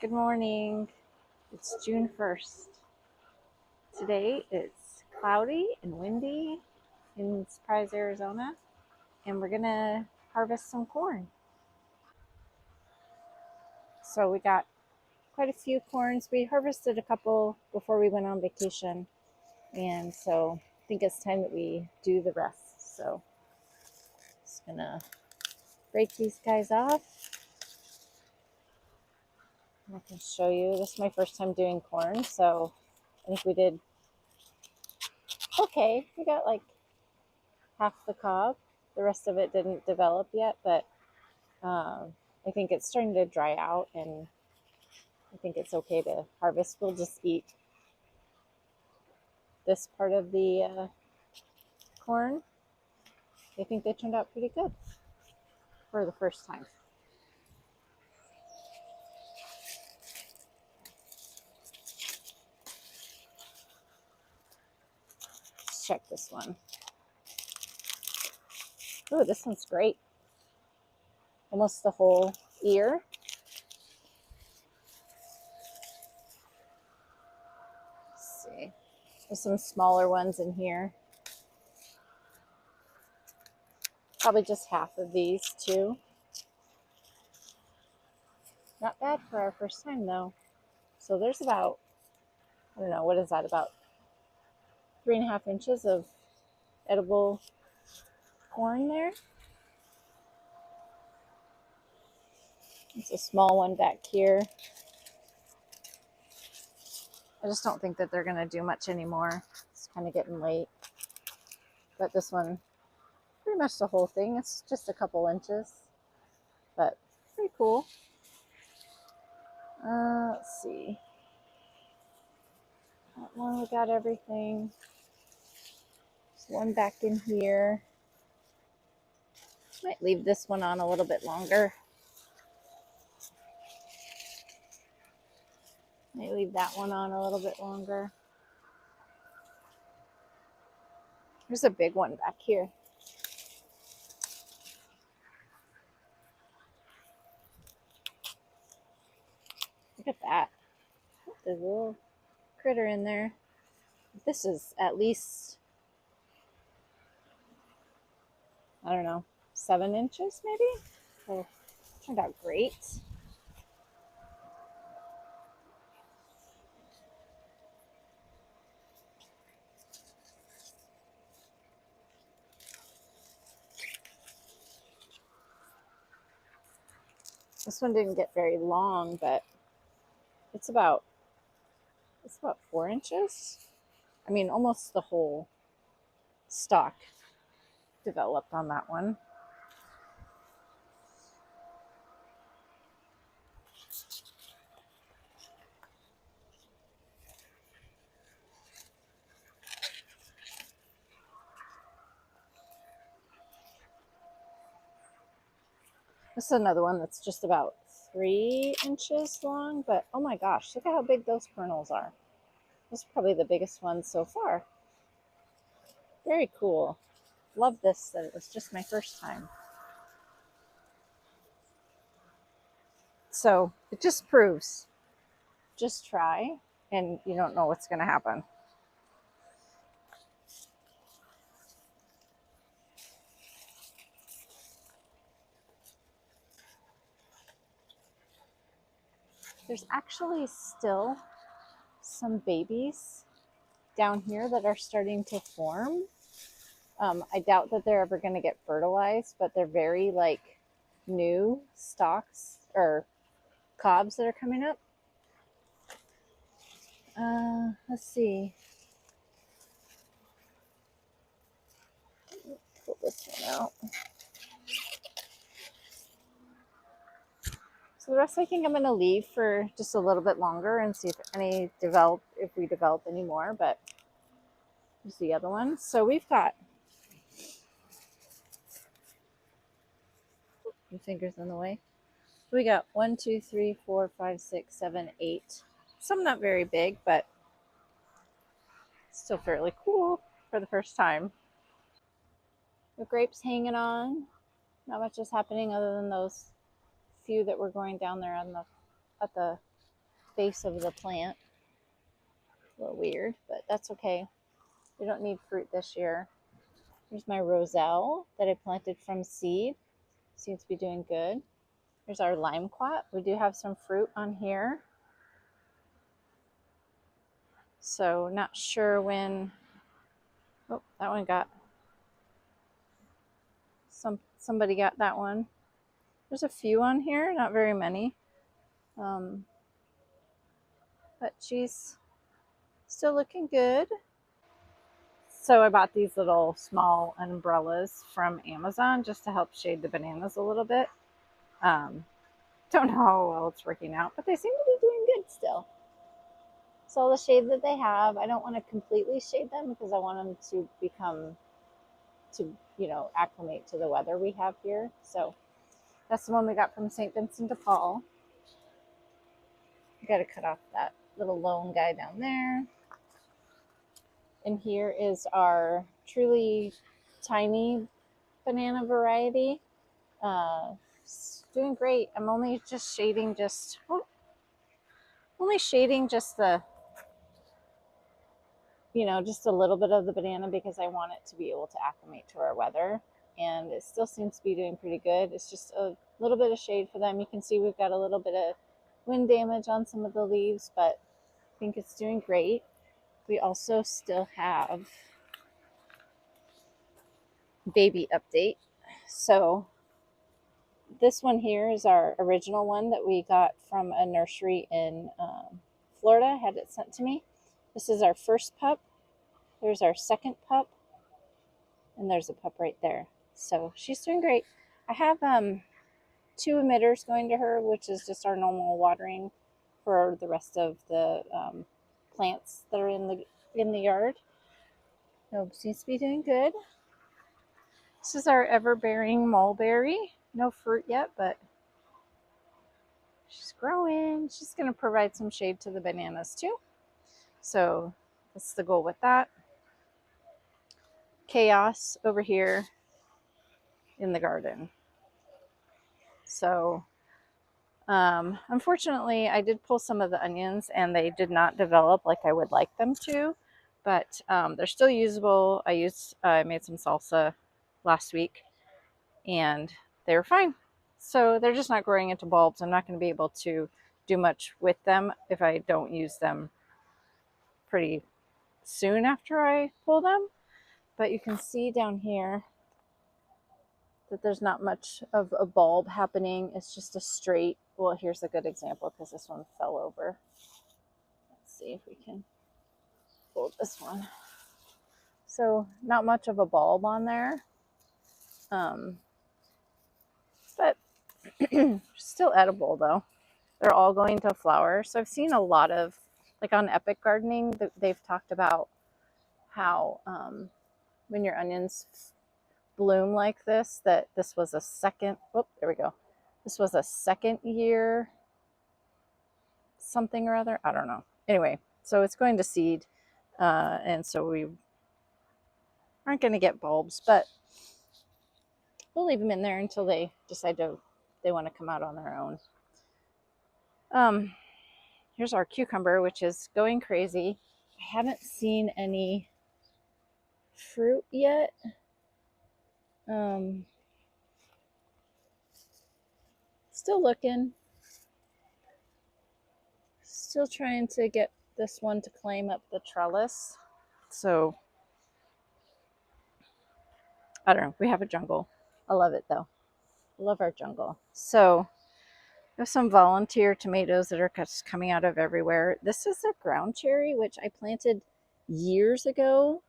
Good morning. It's June 1st. Today it's cloudy and windy in Surprise, Arizona, and we're going to harvest some corn. So we got quite a few corns. We harvested a couple before we went on vacation, and so I think it's time that we do the rest. So just going to break these guys off. I can show you. This is my first time doing corn, so I think we did okay. We got like half the cob. The rest of it didn't develop yet, but I think it's starting to dry out, and I think it's okay to harvest. We'll just eat this part of the corn. I think they turned out pretty good for the first time. Let's check this one. Oh, this one's great. Almost the whole ear. Let's see. There's some smaller ones in here. Probably just half of these too. Not bad for our first time though. So there's about, I don't know, what is that, about 3.5 inches of edible corn there. It's a small one back here. I just don't think that they're going to do much anymore. It's kind of getting late. But this one, pretty much the whole thing. It's just a couple inches, but pretty cool. Let's see. That one, we got everything. There's one back in here. Might leave this one on a little bit longer. Might leave that one on a little bit longer. There's a big one back here. Look at that. There's a little critter in there. This is at least, I don't know, 7 inches maybe? So turned out great. This one didn't get very long, but it's about 4 inches. I mean, almost the whole stalk developed on that one. This is another one that's just about 3 inches long, but oh my gosh, look at how big those kernels are. This is probably the biggest one so far. Very cool. Love this, that it was just my first time. So it just proves, just try and you don't know what's going to happen. There's actually still some babies down here that are starting to form. I doubt that they're ever going to get fertilized, but they're very like new stalks or cobs that are coming up. Let's see. Pull this one out. So the rest I think I'm going to leave for just a little bit longer and see if we develop any more, but here's the other one. So we've got, your fingers in the way. We got 1, 2, 3, 4, 5, 6, 7, 8. Some not very big, but still fairly cool for the first time. The grapes hanging on. Not much is happening other than those few that were going down there on the at the base of the plant. A little weird, but that's okay. We don't need fruit this year. Here's my roselle that I planted from seed. Seems to be doing good. Here's our limequat. We do have some fruit on here. So not sure when. Oh, that one got somebody got that one. There's a few on here, not very many. But she's still looking good. So I bought these little small umbrellas from Amazon just to help shade the bananas a little bit. Don't know how well it's working out, but they seem to be doing good still. So the shade that they have, I don't want to completely shade them because I want them to acclimate to the weather we have here. So that's the one we got from St. Vincent de Paul. Got to cut off that little lone guy down there. And here is our truly tiny banana variety. Doing great. I'm only shading just the, just a little bit of the banana because I want it to be able to acclimate to our weather. And it still seems to be doing pretty good. It's just a little bit of shade for them. You can see we've got a little bit of wind damage on some of the leaves, but I think it's doing great. We also still have baby update. So this one here is our original one that we got from a nursery in Florida, had it sent to me. This is our first pup. There's our second pup. And there's a pup right there. So she's doing great. I have 2 emitters going to her, which is just our normal watering for the rest of the plants that are in the yard. So seems to be doing good. This is our ever-bearing mulberry. No fruit yet, but she's growing. She's going to provide some shade to the bananas too. So that's the goal with that. Chaos over here in the garden. So unfortunately, I did pull some of the onions and they did not develop like I would like them to, but they're still usable. I made some salsa last week and they were fine. So they're just not growing into bulbs. I'm not going to be able to do much with them if I don't use them pretty soon after I pull them. But you can see down here that there's not much of a bulb happening. It's just a straight, well, here's a good example because this one fell over. Let's see if we can pull this one. So not much of a bulb on there. But still edible though. They're all going to flower. So I've seen a lot of, like on Epic Gardening, they've talked about how when your onions bloom like this, that this was a second, there we go. This was a second year something or other. I don't know. Anyway, so it's going to seed. And so we aren't going to get bulbs, but we'll leave them in there until they decide they want to come out on their own. Here's our cucumber, which is going crazy. I haven't seen any fruit yet. Still looking. Still trying to get this one to climb up the trellis. So, I don't know. We have a jungle. I love it though. I love our jungle. So, we have some volunteer tomatoes that are just coming out of everywhere. This is a ground cherry, which I planted years ago.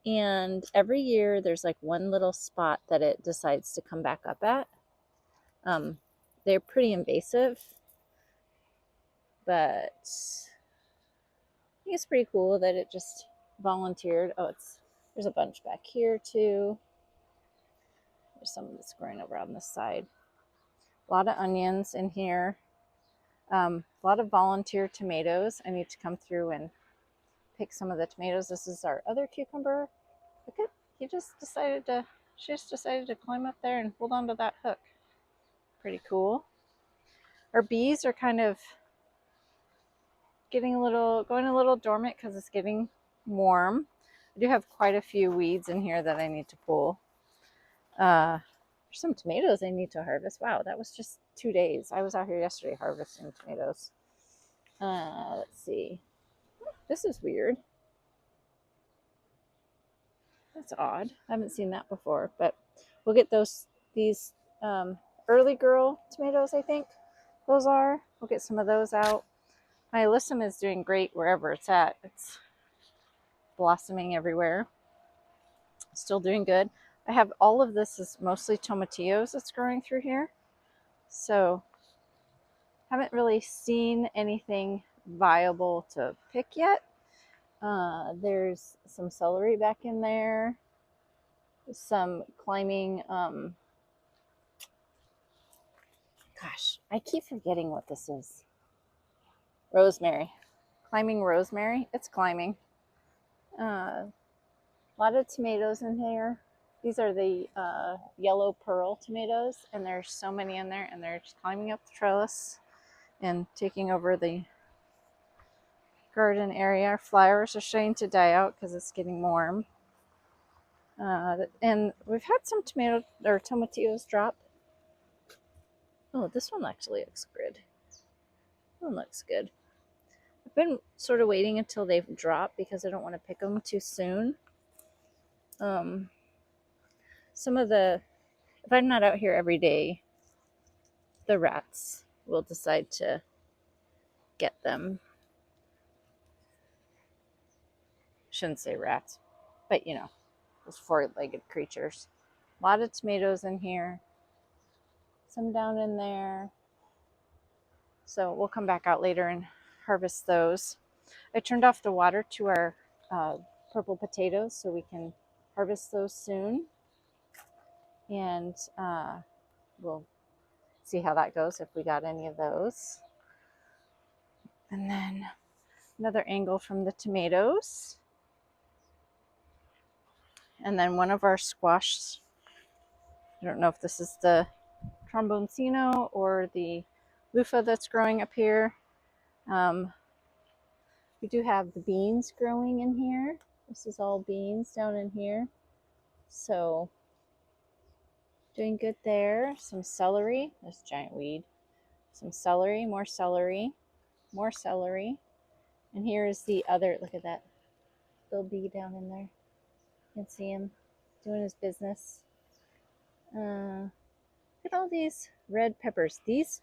And every year there's like one little spot that it decides to come back up at. They're pretty invasive, but I think it's pretty cool that it just volunteered. Oh, there's a bunch back here too. There's some that's growing over on this side. A lot of onions in here. A lot of volunteer tomatoes. I need to come through and pick some of the tomatoes. This is our other cucumber. Look at, she just decided to climb up there and hold on to that hook. Pretty cool. Our bees are kind of going a little dormant because it's getting warm. I do have quite a few weeds in here that I need to pull. There's some tomatoes I need to harvest. Wow, that was just 2 days. I was out here yesterday harvesting tomatoes. Let's see. This is weird. That's odd. I haven't seen that before, but we'll get these early girl tomatoes, I think those are. We'll get some of those out. My alyssum is doing great wherever it's at. It's blossoming everywhere. Still doing good. I have all of this is mostly tomatillos that's growing through here. So haven't really seen anything viable to pick yet. There's some celery back in there. Some climbing, gosh, I keep forgetting what this is. Rosemary. Climbing rosemary. It's climbing. A lot of tomatoes in here. These are the yellow pearl tomatoes, and there's so many in there, and they're just climbing up the trellis and taking over the garden area. Our flowers are starting to die out because it's getting warm. And we've had some tomatillos drop. Oh, this one actually looks good. This one looks good. I've been sort of waiting until they've dropped because I don't want to pick them too soon. If I'm not out here every day, the rats will decide to get them. Shouldn't say rats, but you know, those four-legged creatures. A lot of tomatoes in here, some down in there. So we'll come back out later and harvest those. I turned off the water to our purple potatoes so we can harvest those soon. And we'll see how that goes if we got any of those. And then another angle from the tomatoes. And then one of our squash, I don't know if this is the tromboncino or the loofah that's growing up here. We do have the beans growing in here. This is all beans down in here. So doing good there. Some celery. This giant weed. Some celery, more celery, more celery. And here is the other, look at that little bee down in there. You can see him doing his business. Look at all these red peppers. These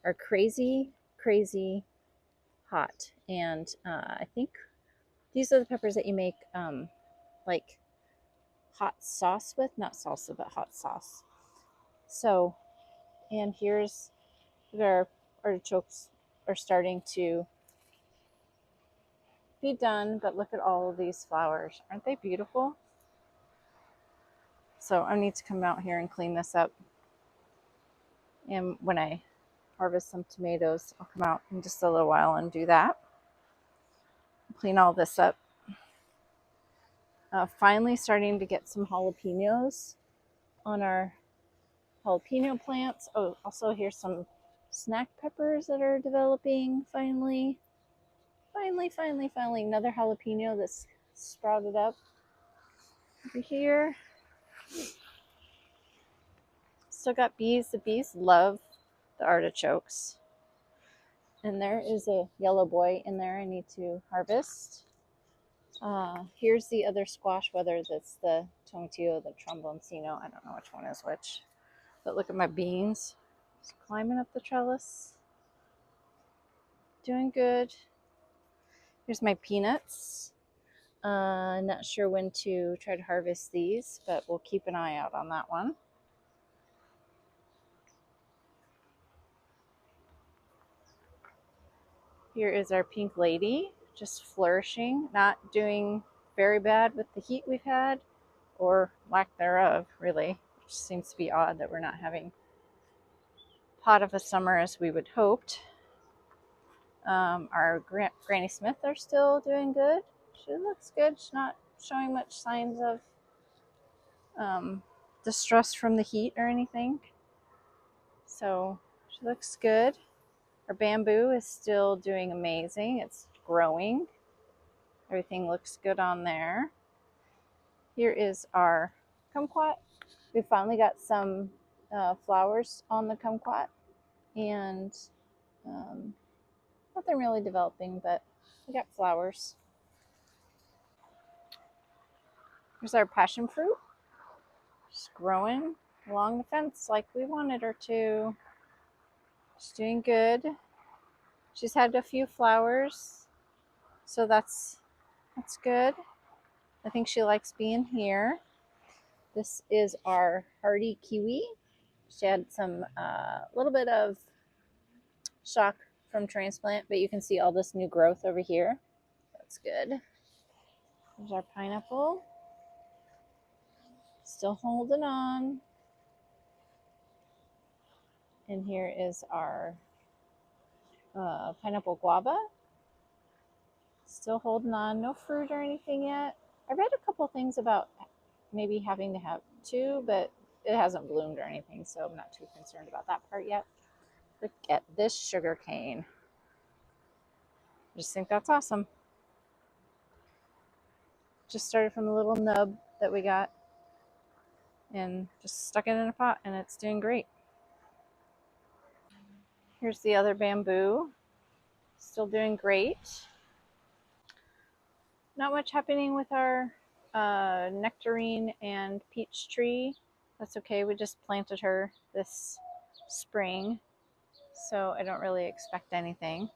are crazy, crazy hot. And I think these are the peppers that you make like hot sauce with. Not salsa, but hot sauce. So, and here's our artichokes are starting to be done, but look at all of these flowers. Aren't they beautiful? So I need to come out here and clean this up. And when I harvest some tomatoes, I'll come out in just a little while and do that. Clean all this up. Finally starting to get some jalapenos on our jalapeno plants. Oh, also here's some snack peppers that are developing finally. Finally, another jalapeno that's sprouted up over here. Still got bees. The bees love the artichokes. And there is a yellow boy in there I need to harvest. Here's the other squash, whether that's the tomatillo, the tromboncino. I don't know which one is which. But look at my beans. Just climbing up the trellis. Doing good. Here's my peanuts. Not sure when to try to harvest these, but we'll keep an eye out on that one. Here is our pink lady, just flourishing, not doing very bad with the heat we've had, or lack thereof, really. Which seems to be odd that we're not having hot of a summer as we would hoped. Our Granny Smith are still doing good. She looks good. She's not showing much signs of distress from the heat or anything. So she looks good. Our bamboo is still doing amazing. It's growing. Everything looks good on there. Here is our kumquat. We finally got some flowers on the kumquat, and nothing really developing, but we got flowers. Here's our passion fruit. Just growing along the fence like we wanted her to. She's doing good. She's had a few flowers, so that's good. I think she likes being here. This is our hardy kiwi. She had some little bit of shock from transplant, but you can see all this new growth over here. That's good. There's our pineapple. Still holding on. And here is our pineapple guava. Still holding on. No fruit or anything yet. I read a couple things about maybe having to have two, but it hasn't bloomed or anything, so I'm not too concerned about that part yet. Look at this sugar cane. I just think that's awesome. Just started from a little nub that we got and just stuck it in a pot, and it's doing great. Here's the other bamboo. Still doing great. Not much happening with our nectarine and peach tree. That's okay. We just planted her this spring, so I don't really expect anything.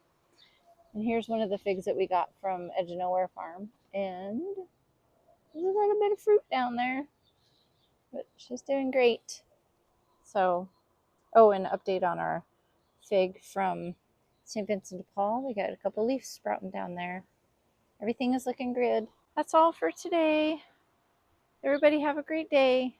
And here's one of the figs that we got from Edge of Nowhere Farm. And there's a little bit of fruit down there, but she's doing great. So, oh, an update on our fig from St. Vincent de Paul. We got a couple leaves sprouting down there. Everything is looking good. That's all for today. Everybody have a great day.